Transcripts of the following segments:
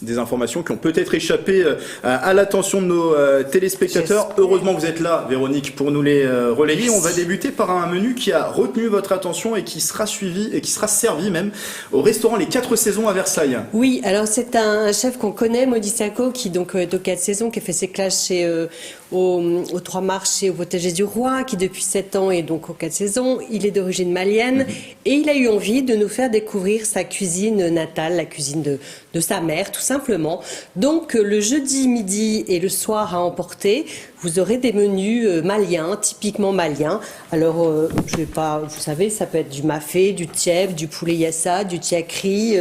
des informations qui ont peut-être échappé à l'attention de nos téléspectateurs. Heureusement que vous êtes là, Véronique, pour nous les relayer. On va débuter par un menu qui a retenu votre attention et qui sera suivi et qui sera servi même au restaurant Les 4 Saisons à Versailles. Oui, alors c'est un chef qu'on connaît, Maudit Sacco, qui donc est aux 4 Saisons, qui a fait ses classes aux Trois Marchés, au Potager du Roi, qui depuis 7 ans est donc aux 4 Saisons. Il est d'origine malienne et il a eu envie de nous faire découvrir sa cuisine natale, la cuisine de sa mère, tout simplement. Donc le jeudi midi et le soir à emporter, vous aurez des menus maliens, typiquement maliens. Alors, je vais pas, vous savez, ça peut être du mafé, du tieb, du poulet yassa, du tiakri.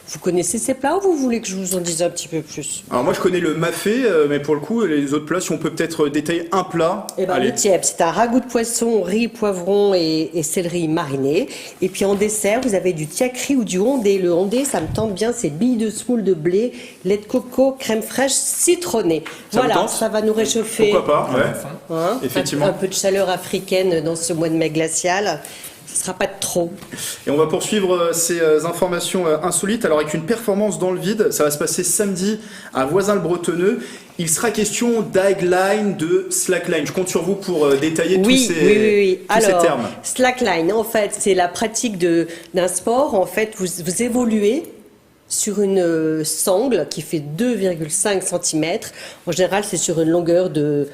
Vous connaissez ces plats ou vous voulez que je vous en dise un petit peu plus? Alors moi je connais le mafé, mais pour le coup les autres plats, si on peut peut-être détailler un plat. Eh ben, le tieb, c'est un ragoût de poisson, riz, poivron et céleri mariné. Et puis en dessert, vous avez du tiakri ou du hondé. Le hondé, ça me tente bien, c'est billes de semoule de blé, lait de coco, crème fraîche, citronnée. Voilà, ça va nous réchauffer. Pourquoi pas, ouais. Hein, effectivement. Un peu de chaleur africaine dans ce mois de mai glacial. Ce ne sera pas de trop. Et on va poursuivre ces informations insolites. Alors avec une performance dans le vide, ça va se passer samedi à Voisins-le-Bretonneux. Il sera question d'highline, de slackline. Je compte sur vous pour détailler tous ces termes. Slackline, en fait, c'est la pratique d'un sport. En fait, vous évoluez sur une sangle qui fait 2,5 cm. En général, c'est sur une longueur de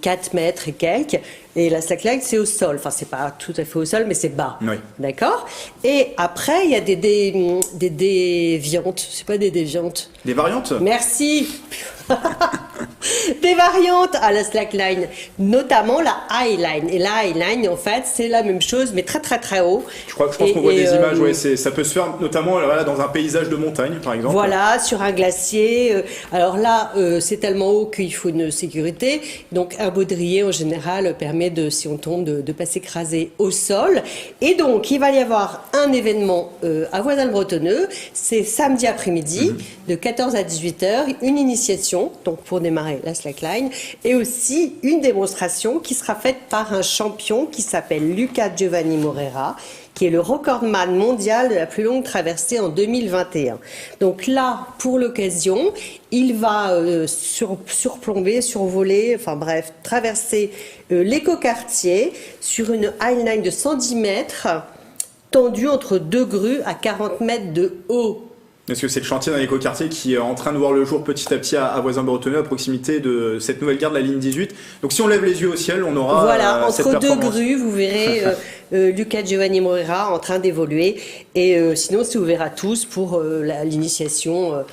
4 mètres et quelques. Et la slackline, c'est au sol. Enfin, c'est pas tout à fait au sol, mais c'est bas. Oui. D'accord? Et après, il y a des déviantes. C'est pas des déviantes. Des variantes? Merci. Des variantes à la slackline, notamment la highline. Et la highline, en fait, c'est la même chose, mais très très très haut. Je pense qu'on voit des images, ouais, ça peut se faire notamment dans un paysage de montagne, par exemple. Voilà, sur un glacier. Alors là, c'est tellement haut qu'il faut une sécurité. Donc un baudrier, en général, permet, si on tombe, de ne pas s'écraser au sol. Et donc, il va y avoir un événement à Voisins-le-Bretonneux. C'est samedi après-midi, de 14 à 18h, une initiation, donc pour démarrer la slackline, et aussi une démonstration qui sera faite par un champion qui s'appelle Luca Giovanni Morera, qui est le recordman mondial de la plus longue traversée en 2021. Donc là, pour l'occasion, il va surplomber, survoler, enfin bref, traverser l'écoquartier sur une highline de 110 mètres, tendue entre 2 grues à 40 mètres de haut. Est-ce que c'est le chantier d'un écoquartier qui est en train de voir le jour petit à petit à Voisins-le-Bretonneux, à proximité de cette nouvelle gare de la ligne 18. Donc si on lève les yeux au ciel, on aura voilà, cette entre 2 performance. grues, vous verrez Luca Giovanni Morera en train d'évoluer. Et sinon, c'est ouvert à tous pour l'initiation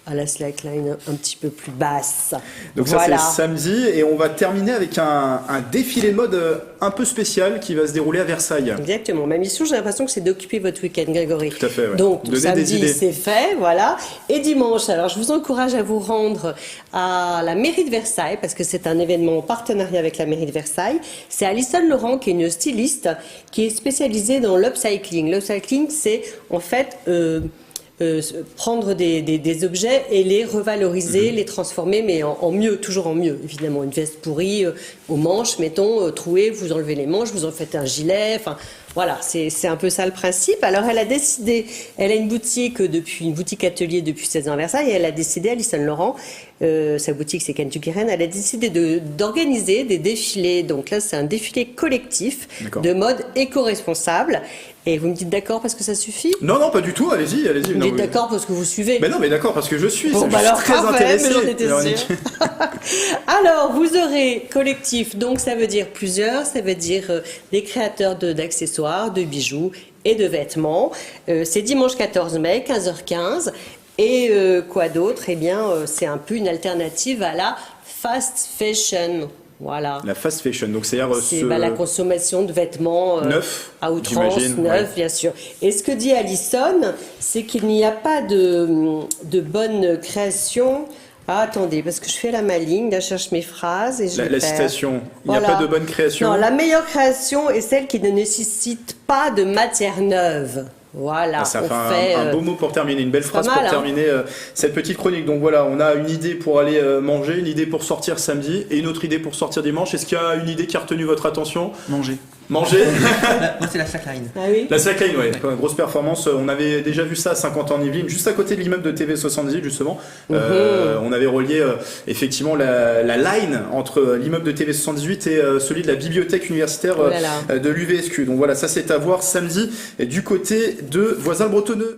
à la slackline un petit peu plus basse. Donc voilà. Ça, c'est samedi. Et on va terminer avec un défilé de mode un peu spécial qui va se dérouler à Versailles. Exactement. Ma mission, j'ai l'impression que c'est d'occuper votre week-end, Grégory. Tout à fait, ouais. Donc, donner samedi, c'est fait, voilà. Et dimanche, alors je vous encourage à vous rendre à la mairie de Versailles, parce que c'est un événement en partenariat avec la mairie de Versailles. C'est Alison Laurent, qui est une styliste, qui est spécialisée dans l'upcycling. L'upcycling, c'est en fait prendre des objets et les revaloriser, les transformer, mais en mieux, toujours en mieux, évidemment. Une veste pourrie aux manches, mettons, trouée, vous enlevez les manches, vous en faites un gilet, enfin... Voilà, c'est un peu ça le principe. Alors, elle a décidé, elle a une boutique atelier depuis 16 ans à Versailles, et elle a décidé, Alison Laurent, sa boutique c'est Kentucky Rennes, elle a décidé d'organiser des défilés. Donc là, c'est un défilé collectif de mode éco-responsable. Et vous me dites d'accord parce que ça suffit? Non, pas du tout, allez-y. Vous dites d'accord parce que vous suivez? Mais non, mais d'accord parce que je suis, bon, je suis très intéressé. Mais j'en étais sûre. Alors, vous aurez collectif, donc ça veut dire plusieurs, ça veut dire des créateurs d'accessoires, de bijoux et de vêtements. C'est dimanche 14 mai, 15h15. Et quoi d'autre? Eh bien, c'est un peu une alternative à la fast fashion. Voilà. La fast fashion, donc c'est la consommation de vêtements neufs, à outrance, neufs, bien sûr. Et ce que dit Alison, c'est qu'il n'y a pas de bonne création. Ah, attendez, parce que je fais la maligne, là, je cherche mes phrases et la citation. Il n'y a pas de bonne création. Non, la meilleure création est celle qui ne nécessite pas de matière neuve. Voilà, ça fait un beau mot pour terminer, une belle phrase pour terminer cette petite chronique. Donc voilà, on a une idée pour aller manger, une idée pour sortir samedi et une autre idée pour sortir dimanche. Est-ce qu'il y a une idée qui a retenu votre attention? Manger. Manger. Moi, c'est la slackline. Ah oui. La slackline, ouais, grosse performance. On avait déjà vu ça à 50 ans en Yvelines, juste à côté de l'immeuble de TV78 justement. On avait relié effectivement la line entre l'immeuble de TV78 et celui de la bibliothèque universitaire de l'UVSQ. Donc voilà, ça c'est à voir samedi du côté de Voisins-le-Bretonneux.